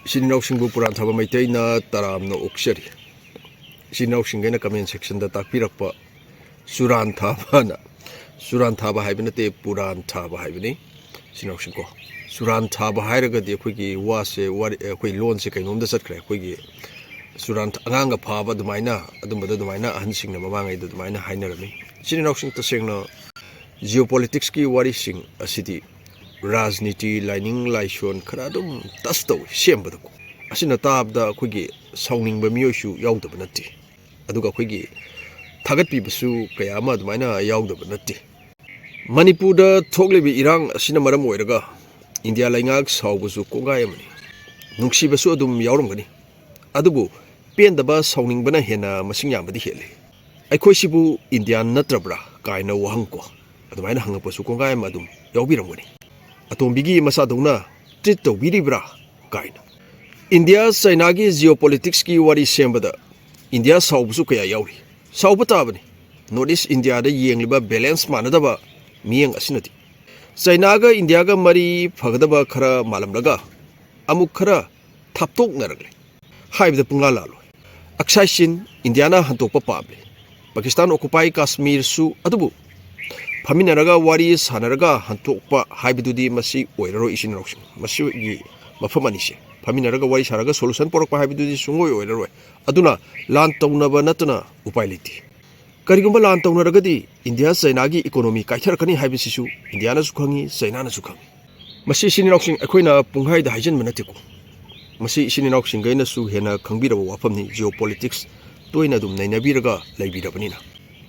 Sininausingbu Puran Thaba Maitayna Taramna Uksari. Sininausingayna comment section da takpirakpa Suran Thaba haibinate Puran Thaba haibini. Sininausingko. Suran Thaba hairagadi akhoi wase akhoi loan se kainomda satkre akhoi Suran anganga phaba dumaina adumbada dumaina ahansingna mamangai dumaina hainarami. Sininausing tasengna geopolitics ki wari sing asidi Rajniti lining laishon karadum tasto shembadu asina tabda akhoi sauning ba miyosu yaudaba natti aduga akhoi thagat pi basu kayama dumaina yaudaba natti Manipurda thoklebi irang asina maram oiraga India laingak saubusu kongai amani nungsi basu adum yaurumgani adubu pendaba sauning bana hena masing yambadi hele akhoi sibu Indian natrabra kaina wahangko adumaina hangapasu kongai amadum yaubiramgani Atombigi masadona treat to biribra kaina India China gi geopolitics ki wari sembada India saubusu kaya yauri saubata bani Northeast India da yengliba balance manadaba miyang asinati China ga India ga mari phagdaba khara malamlaga amuk khara thaptok naragle haibda pungala lo aksai sin India na hantokpa pamle Pakistan occupy Kashmir su adubu Faminaraga wari sanaraga hantokpa haibidudi masi oiraro isinroksing masi gi mafamanise Faminaraga wari saraga solution porokpa haibidudi sungoi oiraro aduna lan taunaba natana upailiti karigumba lan taunaragadi India China gi economy kaitharakani haibisisu India na sukhangi China na sukhangi masi sininoksing akhoina punghai da haijan manatiko masi sininoksing gaina su hena khangbiraba wafamni geopolitics toina dum nainabiraga laibirabanina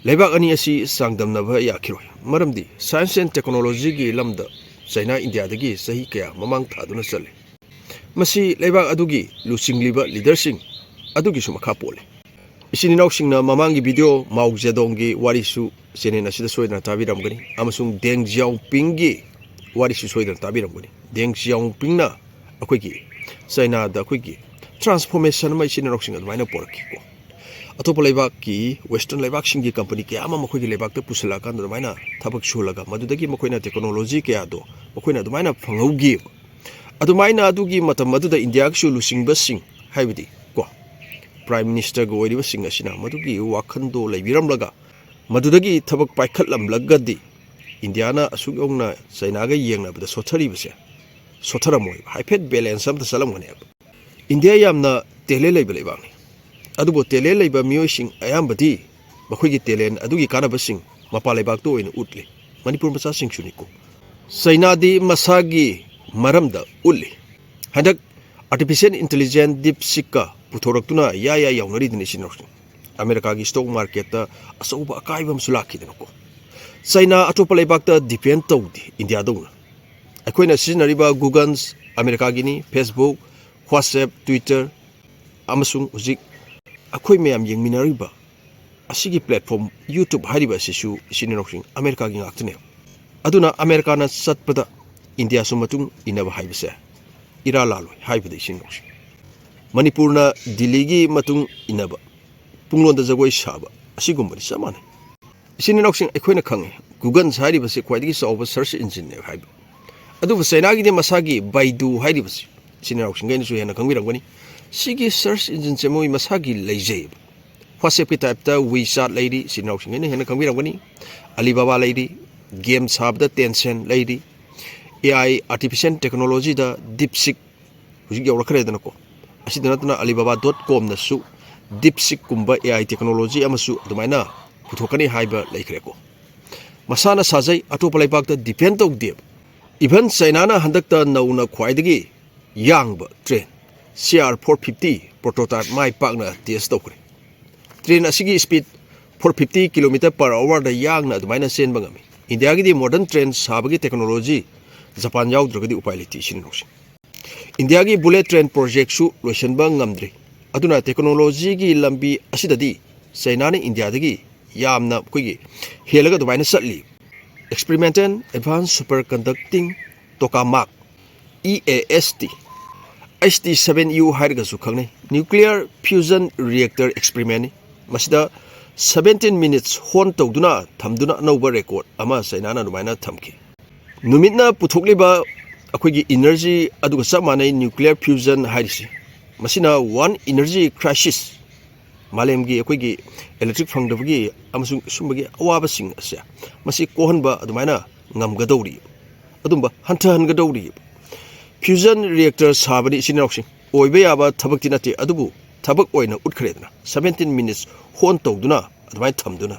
Lebak ani asi sangdamnaba yakiroi maramdi science and technology gi lamda China India dagi sahi kaya mamang thaduna chale masi lebak adugi lusingliba leadersing adugi su makha pole isininausingna mamangi video Mao Zedong gi warisu senena sida soidna tabiramgani amasung Deng Xiaoping gi warisu soidna tabiramgani Deng Xiaoping na akhoi gi China da akhoi gi transformation mai isininausing admaina porki ko Atopa lebak ki western lebak singi company ke ama makhoi gi lebak ta pusala kan do maina thabak shulaga madudagi makhoina technology ke ado makhoina do maina phangaugi adu maina adugi matam maduda India gi lusing basing haibidi ko prime minister go wari basing asina madugi wakhando leibiramlaga madudagi thabak paikhatlam lagadi India na asuk yongna China ga yengna bada sothari base sotharamoi haipet balance am da salam ngane India yamna tele leibelai bang adubo tele leiba miyosing ayambadi bakhoigi telen adugi kanabasing mapalebak to in utli Manipur masa sing suniko China di masagi maramda ulli handak artificial intelligence deep sikka puthорактuna ya yaunari dini sinok America gi stock market ta asoba akaibam sulaki dinako China atopa lebak ta depend tawdi India dawna akoina sinariba Google America gini Facebook WhatsApp Twitter amasung uzik akhoi mayam yengminariba asigi platform YouTube hariba sisu sininoksing America gi ngaktune aduna America na satpada India sumatung inaba haibase iralaloi haibade sininoksing Manipur na Delhi gi matung inaba punglonda jagoi saba asigumbari samane sininoksing akhoina khange Google hariba se khwaidigi sawba search engine ne haiba adu China gi de masagi Baidu hariba sininoksing gaina su hena khangwirangani Sigi search engine semoi masagi leijay WhatsApp ki type ta WeChat lady sinawsing ne hena kangwirangani Alibaba lady game sabda Tencent lady AI artificial technology da DeepSeek hujig yawrakhare danako asidanatna alibaba.com na su DeepSeek kumba AI technology amasu adumaina puthokani haiba laikhreko masana sajai atopa laibak da depend tawde even China na handakta nauna khwaidagi yangba train CR450 prototype mai pakna test tokre train asigi speed 450 km/h da yangna adumaina sen bangami India gi modern train sabagi technology Japan yaudragadi upailiti sinnoksi India gi bullet train project su loisan bang ngamdri aduna technology gi lambi asidadi China ni India dagi yamna koigi helaga adumaina satli experimental advanced superconducting tokamak EAST ST7U hairga su khangne nuclear fusion reactor experiment masida 17 minutes hon tawduna thamduna noba record ama China na numaina thamki numitna puthokliba ꯑꯩꯈꯣꯏꯒꯤ energy ꯑꯗꯨꯒ ꯆꯞ ꯃꯥꯟꯅꯩ nuclear fusion ꯍꯥꯏꯔꯤꯁꯤ ꯃꯁꯤꯅ one energy crisis ꯃꯥꯂꯦꯝꯒꯤ ꯑꯩꯈꯣꯏꯒꯤ electric ꯐꯪꯗꯕꯒꯤ ꯑꯃꯁꯨꯡ ꯁꯨꯝꯕꯒꯤ ꯑꯋꯥꯕꯁꯤꯡ ꯑꯁꯦ ꯃꯁꯤ ꯀꯣꯛꯍꯟꯕ ꯑꯗꯨꯃꯥꯏꯅ ꯉꯝꯒꯗꯧꯔꯤ ꯑꯗꯨꯝꯕ ꯍꯟꯊꯍꯟꯒꯗꯧꯔꯤ ꯐ꯭ꯌꯨꯖꯟ ꯔꯤꯑꯦꯛꯇꯔ ꯁꯥꯕꯅꯤ ꯏꯆꯤꯟ ꯏꯅꯥꯎꯁꯤꯡ ꯑꯣꯏꯕ ꯌꯥꯕ ꯊꯕꯛꯇꯤ ꯅꯠꯇꯦ ꯑꯗꯨꯕꯨ ꯊꯕꯛ ꯑꯣꯏꯅ ꯎꯠꯈ꯭ꯔꯦꯗꯅ 17 ꯃꯤꯅꯤꯠꯁ ꯍꯣꯟ ꯇꯧꯗꯨꯅ ꯑꯗꯨꯃꯥꯏꯅ ꯊꯝꯗꯨꯅ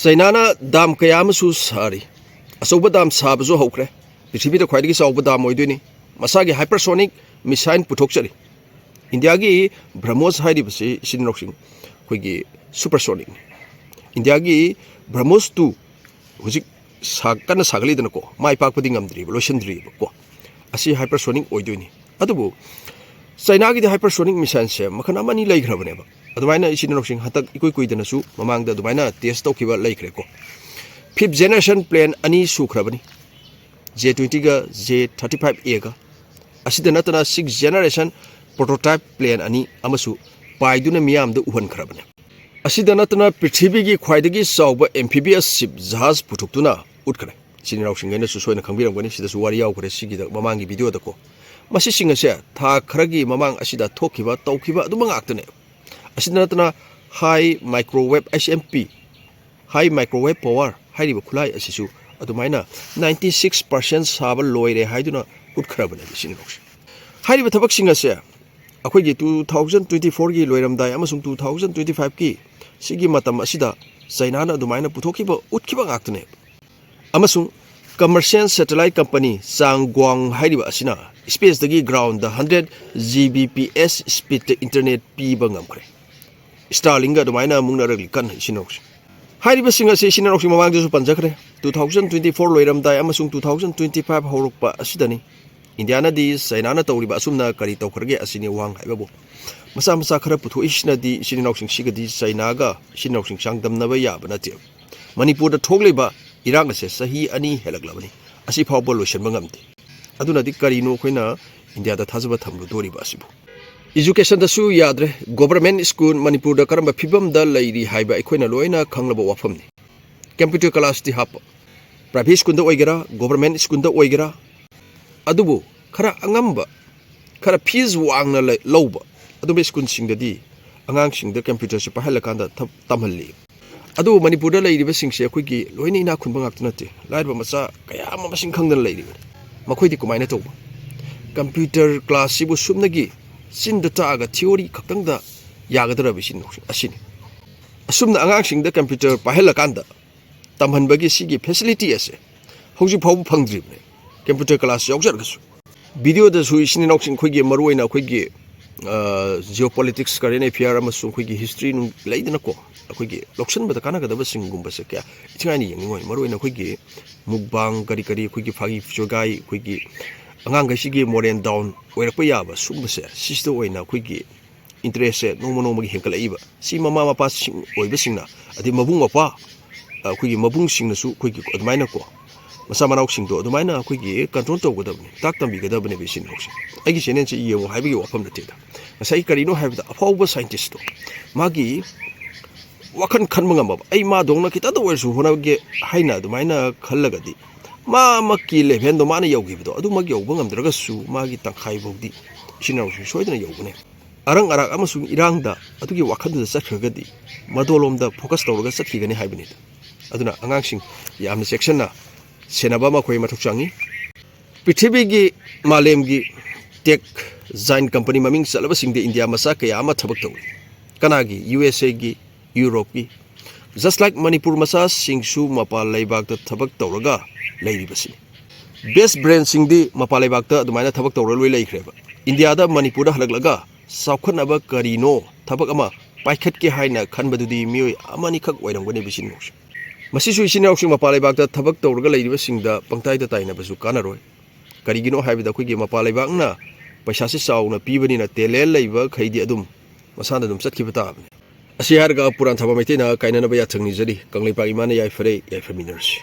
ꯆꯩꯅꯥꯅ ꯗꯥꯝ ꯀꯌꯥ ꯑꯃꯁꯨ ꯁꯥꯔꯤ ꯑꯆꯧꯕ ꯗꯥꯝ ꯁꯥꯕꯁꯨ ꯍꯧꯈ꯭ꯔꯦ ꯄ꯭ꯔꯤꯊꯤꯕꯤꯗ ꯈ꯭ꯋꯥꯏꯗꯒꯤ ꯆꯥꯎꯕ ꯗꯥꯝ ꯑꯣꯏꯗꯣꯏꯅꯤ ꯃꯁꯥꯒꯤ ꯍꯥꯏꯄꯔꯁꯣꯅꯤꯛ ꯃꯤꯁꯥꯏꯜ ꯄꯨꯊꯣꯛꯆꯔꯤ ꯏꯟꯗꯤꯌꯥꯒꯤ ꯕ꯭ꯔꯍꯃꯣꯁ ꯍꯥꯏꯔꯤꯕꯁꯤ ꯏꯆꯤꯟ ꯏꯅꯥꯎꯁꯤꯡ ꯑꯩꯈꯣꯏꯒꯤ ꯁꯨꯄꯔꯁꯣꯅꯤꯛꯅꯤ ꯏꯟꯗꯤꯌꯥꯒꯤ ꯕ꯭ꯔꯍꯃꯣꯁ 2 ꯍꯧꯖꯤꯛ ꯀꯟꯅ ꯁꯥꯒꯠꯂꯤꯗꯅꯀꯣ ꯃꯥꯏ ꯄꯥꯛꯄꯗꯤ ꯉꯝꯗ꯭ꯔꯤꯕ ꯂꯣꯏꯁꯤꯟꯗ꯭ꯔꯤꯕꯀꯣ ꯑꯁꯤ ꯍꯥꯏꯄꯔꯁꯣꯅꯤꯛ ꯑꯣꯏꯗꯣꯏꯅꯤ ꯑꯗꯨꯕꯨ ꯆꯩꯅꯥꯒꯤꯗꯤ ꯍꯥꯏꯄꯔꯁꯣꯅꯤꯛ ꯃꯤꯁꯥꯏꯜꯁꯦ ꯃꯈꯜ ꯑꯃꯅꯤ ꯂꯩꯈ꯭ꯔꯕꯅꯦꯕ ꯑꯗꯨꯃꯥꯏꯅ ꯏꯆꯤꯟ ꯏꯅꯥꯎꯁꯤꯡ ꯍꯟꯇꯛ ꯏꯀꯨꯏ ꯀꯨꯏꯗꯅꯁꯨ ꯃꯃꯥꯡꯗ ꯑꯗꯨꯃꯥꯏꯅ ꯇꯦꯁ ꯇꯧꯈꯤꯕ ꯂꯩꯈ꯭ꯔꯦꯀꯣ 5th ꯖꯦꯅꯦꯔꯦꯁꯟ ꯄ꯭ꯂꯦꯟ ꯑꯅꯤ ꯁꯨꯈ꯭ꯔꯕꯅꯤ J-20ꯒ J-35A ꯒ ꯑꯁꯤꯗ ꯅꯠꯇꯅ 6th ꯖꯦꯅꯦꯔꯦꯁꯟ ꯄ꯭ꯔꯣꯇꯣꯇꯥꯏꯞ ꯄ꯭ꯂꯦꯟ ꯑꯅꯤ ꯑꯃꯁꯨ ꯄꯥꯏꯗꯨꯅ ꯃꯤꯌꯥꯝꯗ ꯎꯍꯟꯈ꯭ꯔꯕꯅꯤ ꯑꯁꯤꯗ ꯅꯠꯇꯅ ꯄ꯭ꯔꯤꯊꯤꯕꯤꯒꯤ ꯈ꯭ꯋꯥꯏꯗꯒꯤ ꯆꯥꯎꯕ ꯑꯦꯝꯐꯤꯕꯤꯌꯁ ꯁꯤꯞ ꯖꯍꯥꯖ ꯄꯨꯊꯣꯛꯇꯨꯅ ꯎꯠꯈ꯭ꯔꯦ ꯏꯆꯤꯟ ꯏꯅꯥꯎꯁꯤꯡꯒꯩꯅꯁꯨ ꯁꯣꯏꯅ ꯈꯪꯕꯤꯔꯝꯒꯅꯤ ꯁꯤꯗꯁꯨ ꯋꯥꯔꯤ ꯌꯥꯎꯈ꯭ꯔꯦ ꯁꯤꯒꯤꯗ ꯃꯃꯥꯡꯒꯤ ꯚꯤꯗꯤꯑꯣꯗꯀꯣ ꯃꯁꯤꯁꯤꯡ ꯑꯁꯦ ꯊꯥ ꯈꯔꯒꯤ ꯃꯃꯥꯡ ꯑꯁꯤꯗ ꯊꯣꯛꯈꯤꯕ ꯇꯧꯈꯤꯕ ꯑꯗꯨꯝꯕ ꯉꯥꯛꯇꯅꯦ ꯑꯁꯤꯗ ꯅꯠꯇꯅ ꯍꯥꯏ ꯃꯥꯏꯀ꯭ꯔꯣꯋꯦꯕ HMP ꯍꯥꯏ ꯃꯥꯏꯀ꯭ꯔꯣꯋꯦꯕ ꯄꯥꯋꯔ ꯍꯥꯏꯔꯤꯕ ꯈꯨꯠꯂꯥꯏ ꯑꯁꯤꯁꯨ ꯑꯗꯨꯃꯥꯏꯅ 96% ꯁꯥꯕ ꯂꯣꯏꯔꯦ ꯍꯥꯏꯗꯨꯅ ꯎꯠꯈ꯭ꯔꯕꯅꯦ ꯏꯆꯤꯟ ꯏꯅꯥꯎꯁꯤꯡ ꯍꯥꯏꯔꯤꯕ ꯊꯕꯛꯁꯤꯡ ꯑꯁꯦ ꯑꯩꯈꯣꯏꯒꯤ 2024ꯒꯤ ꯂꯣꯏꯔꯝꯗꯥꯏ ꯑꯃꯁꯨꯡ 2025ꯒꯤ ꯁꯤꯒꯤ ꯃꯇꯝ ꯑꯁꯤꯗ ꯆꯩꯅꯥꯅ ꯑꯗꯨꯃꯥꯏꯅ ꯄꯨꯊꯣꯛꯈꯤꯕ ꯎꯠꯈꯤꯕ ꯉꯥꯛꯇꯅꯦ ꯑꯃꯁꯨꯡ ꯀꯃꯔꯁꯤꯌꯦꯜ ꯁꯦꯇꯦꯂꯥꯏꯠ ꯀꯝꯄꯅꯤ ꯆꯥꯡꯒ꯭ꯋꯥꯡ ꯍꯥꯏꯔꯤꯕ ꯑꯁꯤꯅ ꯁ꯭ꯄꯦꯁꯇꯒꯤ ꯒ꯭ꯔꯥꯎꯟꯗ 100 Gbps ꯁ꯭ꯄꯤꯗꯇ ꯏꯟꯇꯔꯅꯦꯠ ꯄꯤꯕ ꯉꯝꯈ꯭ꯔꯦ ꯁ꯭ꯇꯥꯔꯂꯤꯡꯒ ꯑꯗꯨꯃꯥꯏꯅ ꯃꯨꯛꯅꯔꯛꯂꯤ ꯀꯟꯅ ꯏꯆꯤꯟ ꯏꯅꯥꯎꯁꯤꯡ ꯍꯥꯏꯔꯤꯕꯁꯤꯡ ꯑꯁꯤ ꯏꯆꯤꯟ ꯏꯅꯥꯎꯁꯤꯡ ꯃꯃꯥꯡꯗꯁꯨ ꯄꯟꯖꯈ꯭ꯔꯦ 2024 ꯂꯣꯏꯔꯝꯗꯥꯏ ꯑꯃꯁꯨꯡ 2025 ꯍꯧꯔꯛꯄ ꯑꯁꯤꯗꯅꯤ ꯏꯟꯗꯤꯌꯥꯅꯗꯤ ꯆꯩꯅꯥꯅ ꯇꯧꯔꯤꯕ ꯑꯁꯨꯝꯅ ꯀꯔꯤ ꯇꯧꯈ꯭ꯔꯒꯦ ꯑꯁꯤꯅꯤ ꯋꯥꯡ ꯍꯥꯏꯕꯕꯨ ꯃꯆꯥ ꯃꯆꯥ ꯈꯔ ꯄꯨꯊꯣꯛꯏꯁꯤꯅꯗꯤ ꯏꯆꯤꯟ ꯏꯅꯥꯎꯁꯤꯡ ꯁꯤꯒꯗꯤ ꯆꯩꯅꯥꯒ ꯏꯆꯤꯟ ꯏꯅꯥꯎꯁꯤꯡ ꯆꯥꯡꯗꯝꯅꯕ ꯌꯥꯕ ꯅꯠꯇꯦ ꯃꯅꯤꯄꯨꯔꯗ ꯊꯣꯛꯂꯤꯕ ꯏꯔꯥꯡ ꯑꯁꯦ ꯆꯍꯤ 2 ꯍꯦꯜꯂꯛꯂꯕꯅꯤ ꯑꯁꯤ ꯐꯥꯎꯕ ꯂꯣꯏꯁꯤꯟꯕ ꯉꯝꯗꯦ ꯑꯗꯨꯅꯗꯤ ꯀꯔꯤꯅꯣ ꯑꯩꯈꯣꯏꯅ ꯏꯟꯗꯤꯌꯥꯗ ꯊꯥꯖꯕ ꯊꯝꯂꯨꯗꯣꯔꯤꯕ ꯑꯁꯤꯕꯨ ꯏꯖꯨꯀꯦꯁꯟꯗꯁꯨ ꯌꯥꯗ꯭ꯔꯦ ꯒꯣꯚꯔꯟꯃꯦꯟꯠ ꯁ꯭ꯀꯨꯜ ꯃꯅꯤꯄꯨꯔꯗ ꯀꯔꯝꯕ ꯐꯤꯕꯝꯗ ꯂꯩꯔꯤ ꯍꯥꯏꯕ ꯑꯩꯈꯣꯏꯅ ꯂꯣꯏꯅ ꯈꯪꯂꯕ ꯋꯥꯐꯝꯅꯤ ꯀꯝꯄ꯭ꯌꯨꯇꯔ ꯀ꯭ꯂꯥꯁꯇꯤ ꯍꯥꯞꯄ ꯄ꯭ꯔꯥꯏꯚꯦꯠ ꯁ꯭ꯀꯨꯜꯗ ꯑꯣꯏꯒꯦꯔꯥ ꯒꯣꯚꯔꯟꯃꯦꯟꯠ ꯁ꯭ꯀꯨꯜꯗ ꯑꯣꯏꯒꯦꯔꯥ ꯑꯗꯨꯕꯨ ꯈꯔ ꯑꯉꯝꯕ ꯈꯔ ꯐꯤꯁ ꯋꯥꯡꯅ ꯂꯧꯕ ꯑꯗꯨꯝꯕ ꯁ꯭ꯀꯨꯜꯁꯤꯡꯗꯗꯤ ꯑꯉꯥꯡꯁꯤꯡꯗ ꯀꯝꯄ꯭ꯌꯨꯇꯔꯁꯦ ꯄꯥꯏꯍꯜꯂꯀꯥꯟꯗ ꯇꯝꯍꯜꯂꯤ ꯑꯗꯨꯕꯨ ꯃꯅꯤꯄꯨꯔꯗ ꯂꯩꯔꯤꯕꯁꯤꯡꯁꯦ ꯑꯩꯈꯣꯏꯒꯤ ꯂꯣꯏꯅ ꯏꯅꯥꯛ ꯈꯨꯟꯕ ꯉꯥꯛꯇ ꯅꯠꯇꯦ ꯂꯥꯏꯔꯕ ꯃꯆꯥ ꯀꯌా ꯑꯃ ꯃꯁꯤꯡ ꯈꯪꯗꯅ ꯂꯩꯔꯤꯕꯅꯤ ꯃꯈꯣꯏꯗꯤ ꯀꯃꯥꯏꯅ ꯇꯧꯕ ꯀꯝꯄ꯭ꯌꯨꯇꯔ ꯀ꯭ꯂꯥꯁꯁꯤꯕꯨ ꯁꯨꯞꯅꯒꯤ ꯆꯤꯟꯗ ꯇꯥꯛꯑꯒ ꯊꯤꯑꯣꯔꯤ ꯈꯛꯇꯪꯗ ꯌꯥꯒꯗ꯭ꯔꯕ ꯏꯆꯤꯟ ꯏꯅꯥꯎꯁꯤꯡ ꯑꯁꯤꯅꯤ ꯑꯁꯨꯝꯅ ꯑꯉꯥꯡꯁꯤꯡꯗ ꯀꯝꯄ꯭ꯌꯨꯇꯔ ꯄꯥꯏꯍꯜꯂꯀꯥꯟꯗ ꯇꯝꯍꯟꯕꯒꯤ ꯁꯤꯒꯤ ꯐꯦꯁꯤꯂꯤꯇꯤ ꯑꯁꯦ ꯍꯧꯖꯤꯛ ꯐꯥꯎꯕ ꯐꯪꯗ꯭ꯔꯤꯕꯅꯤ ꯀꯝꯄ꯭ꯌꯨꯇꯔ ꯀ꯭ꯂꯥꯁ ꯌꯥꯎꯖꯔꯒꯁꯨ ꯚꯤꯗꯤꯑꯣꯗꯁꯨ ꯏꯆꯤꯟ ꯏꯅꯥꯎꯁꯤꯡ ꯑꯩꯈꯣꯏꯒꯤ ꯃꯔꯨꯑꯣꯏꯅ ꯑꯩꯈꯣꯏꯒꯤ ꯖꯤꯑꯣꯄꯣꯂꯤꯇꯤꯛꯁ ꯀꯔꯦꯟ ꯑꯦꯐꯤꯌꯔ ꯑꯃꯁꯨꯡ ꯑꯩꯈꯣꯏꯒꯤ ꯍꯤꯁꯇ꯭ꯔꯤ ꯂꯩꯗꯅꯀꯣ ꯑꯩꯈꯣꯏꯒꯤ ꯂꯧꯁꯤꯟꯕꯗ ꯀꯥꯟꯅꯒꯗꯕꯁꯤꯡꯒꯨꯝꯕꯁꯦ ꯀꯌꯥ ꯏꯊꯤꯉꯥꯏꯅ ꯌꯦꯡꯅꯤꯡꯉꯣꯏ ꯃꯔꯨꯑꯣꯏꯅ ꯑꯩꯈꯣꯏꯒꯤ ꯃꯨꯛꯕꯥꯡ ꯀꯔꯤ ꯑꯩꯈꯣꯏꯒꯤ ꯐꯥꯒꯤ ꯖꯣꯒꯥꯏ ꯑꯩꯈꯣꯏꯒꯤ ꯑꯉꯥꯡꯈꯩꯁꯤꯒꯤ ꯃꯣꯔꯦꯜ ꯗꯥꯎꯟ ꯑꯣꯏꯔꯛꯄ ꯌꯥꯕ ꯁꯨꯝꯕꯁꯦ ꯁꯤꯁꯤꯗ ꯑꯣꯏꯅ ꯑꯩꯈꯣꯏꯒꯤ ꯏꯟꯇꯔꯦꯁꯁꯦ ꯅꯣꯡꯃ ꯅꯣꯡꯃꯒꯤ ꯍꯦꯟꯒꯠꯂꯛꯏꯕ ꯁꯤ ꯃꯃꯥ ꯃꯄꯥꯁꯤꯡ ꯑꯣꯏꯕꯁꯤꯡꯅ ꯑꯗꯩ ꯃꯕꯨꯡ ꯃꯧꯄ꯭ꯋꯥ ꯑꯩꯈꯣꯏꯒꯤ ꯃꯕꯨꯡꯁꯤꯡꯅꯁꯨ ꯑꯩꯈꯣꯏꯒꯤ ꯑꯗꯨꯃꯥꯏꯅꯀꯣ ꯃꯆꯥ ꯃꯅꯥꯎꯁꯤꯡꯗꯣ ꯑꯗꯨꯃꯥꯏꯅ ꯑꯩꯈꯣꯏꯒꯤ ꯀꯟꯇ꯭ꯔꯣꯜ ꯇꯧꯒꯗꯕꯅꯤ ꯇꯥꯛ ꯇꯝꯕꯤꯒꯗꯕꯅꯦꯕ ꯏꯆꯤꯟ ꯏꯅꯥꯎꯁꯤꯡ ꯑꯩꯒꯤ ꯆꯦꯅꯦꯜꯁꯦ ꯌꯦꯡꯉꯨ ꯍꯥꯏꯕꯒꯤ ꯋꯥꯐꯝ ꯅꯠꯇꯦꯗ ꯉꯁꯥꯏ ꯀꯔꯤꯅꯣ ꯍꯥꯏꯕꯗ ꯑꯐꯥꯎꯕ ꯁꯥꯏꯟꯇꯤꯁꯇꯣ ꯃꯥꯒꯤ ꯋꯥꯈꯜ ꯈꯟꯕ ꯉꯝꯃꯕ ꯑꯩ ꯃꯥꯗꯧꯅ ꯈꯤꯇꯪꯗ ꯑꯣꯏꯔꯁꯨ ꯍꯣꯠꯅꯒꯦ ꯍꯥꯏꯅ ꯑꯗꯨꯃꯥꯏꯅ ꯈꯜꯂꯒꯗꯤ ꯃꯥꯃꯛꯀꯤ ꯂꯦꯚꯦꯜꯗꯣ ꯃꯥꯅ ꯌꯧꯈꯤꯕꯗꯣ ꯑꯗꯨꯃꯛ ꯌꯧꯕ ꯉꯝꯗ꯭ꯔꯒꯁꯨ ꯃꯥꯒꯤ ꯇꯪꯈꯥꯏ ꯐꯥꯎꯗꯤ ꯏꯆꯤꯟ ꯏꯅꯥꯎꯁꯤꯡ ꯁꯣꯏꯗꯅ ꯌꯧꯒꯅꯤ ꯑꯔꯪ ꯑꯔꯥꯛ ꯑꯃꯁꯨꯡ ꯏꯔꯥꯡꯗ ꯑꯗꯨꯒꯤ ꯋꯥꯈꯜꯗꯨꯗ ꯆꯠꯈ꯭ꯔꯒꯗꯤ ꯃꯗꯣꯂꯣꯝꯗ ꯐꯣꯀꯁ ꯇꯧꯔꯒ ꯆꯠꯈꯤꯒꯅꯤ ꯍꯥꯏꯕꯅꯤꯗ ꯑꯗꯨꯅ ꯑꯉꯥꯡꯁꯤꯡ ꯌꯥꯝꯅ ꯆꯦꯛꯁꯤꯟꯅ ꯁꯦꯟꯅꯕ ꯑꯃ ꯑꯩꯈꯣꯏ ꯃꯊꯧ ꯆꯪꯉꯤ ꯄ꯭ꯔꯤꯊꯤꯕꯤꯒꯤ ꯃꯥꯂꯦꯝꯒꯤ ꯇꯦꯛ ꯖꯥꯏꯟ ꯀꯝꯄꯅꯤ ꯃꯃꯤꯡ ꯆꯠꯂꯕꯁꯤꯡꯗ ꯏꯟꯗꯤꯌꯥ ꯃꯆꯥ ꯀꯌꯥ ꯑꯃ ꯊꯕꯛ ꯇꯧꯏ ꯀꯅꯥꯒꯤ USAꯒꯤ ꯌꯨꯔꯣꯞꯀꯤ ꯖꯁ ꯂꯥꯏꯛ ꯃꯅꯤꯄꯨꯔ ꯃꯆꯥꯁꯤꯡꯁꯨ ꯃꯄꯥꯟ ꯂꯩꯕꯥꯛꯇ ꯊꯕꯛ ꯇꯧꯔꯒ ꯂꯩꯔꯤꯕꯁꯤꯅꯤ ꯕꯦꯁ ꯕ꯭ꯔꯦꯟꯁꯤꯡꯗꯤ ꯃꯄꯥꯟ ꯂꯩꯕꯥꯛꯇ ꯑꯗꯨꯃꯥꯏꯅ ꯊꯕꯛ ꯇꯧꯔ ꯂꯣꯏ ꯂꯩꯈ꯭ꯔꯦꯕ ꯏꯟꯗꯤꯌꯥꯗ ꯃꯅꯤꯄꯨꯔꯗ ꯍꯜꯂꯛꯂꯒ ꯆꯥꯎꯈꯠꯅꯕ ꯀꯔꯤꯅꯣ ꯊꯕꯛ ꯑꯃ ꯄꯥꯏꯈꯠꯀꯦ ꯍꯥꯏꯅ ꯈꯟꯕꯗꯨꯗꯤ ꯃꯤꯑꯣꯏ ꯑꯃꯅꯤꯈꯛ ꯑꯣꯏꯔꯝꯒꯅꯦꯕ ꯏꯆꯤꯟ ꯏꯅꯥꯎꯁꯤꯡ ꯃꯁꯤꯁꯨ ꯏꯆꯤꯟ ꯏꯅꯥꯎꯁꯤꯡ ꯃꯄꯥꯟ ꯂꯩꯕꯥꯛꯇ ꯊꯕꯛ ꯇꯧꯔꯒ ꯂꯩꯔꯤꯕꯁꯤꯡꯗ ꯄꯪꯇꯥꯏꯗ ꯇꯥꯏꯅꯕꯁꯨ ꯀꯥꯟꯅꯔꯣꯏ ꯀꯔꯤꯒꯤꯅꯣ ꯍꯥꯏꯕꯗ ꯑꯩꯈꯣꯏꯒꯤ ꯃꯄꯥꯟ ꯂꯩꯕꯥꯛꯅ ꯄꯩꯁꯥꯁꯤ ꯆꯥꯎꯅ ꯄꯤꯕꯅꯤꯅ ꯇꯦꯂꯦꯟ ꯂꯩꯕ ꯈꯩꯗꯤ ꯑꯗꯨꯝ ꯃꯁꯥꯅ ꯑꯗꯨꯝ ꯆꯠꯈꯤꯕ ꯇꯥꯕꯅꯤ ꯑꯁꯤ ꯍꯥꯏꯔꯒ ꯄꯨꯔꯥꯟꯊꯥꯕ ꯃꯩꯇꯩꯅ ꯀꯥꯏꯅꯅꯕ ꯌꯥꯊꯪ ꯅꯤꯖꯔꯤ ꯀꯪꯂꯩꯄꯥꯛ ꯏꯃꯥꯅ ꯌꯥꯏꯐꯔꯦ ꯌꯥꯏꯐꯃꯤꯟꯅꯔꯁꯤ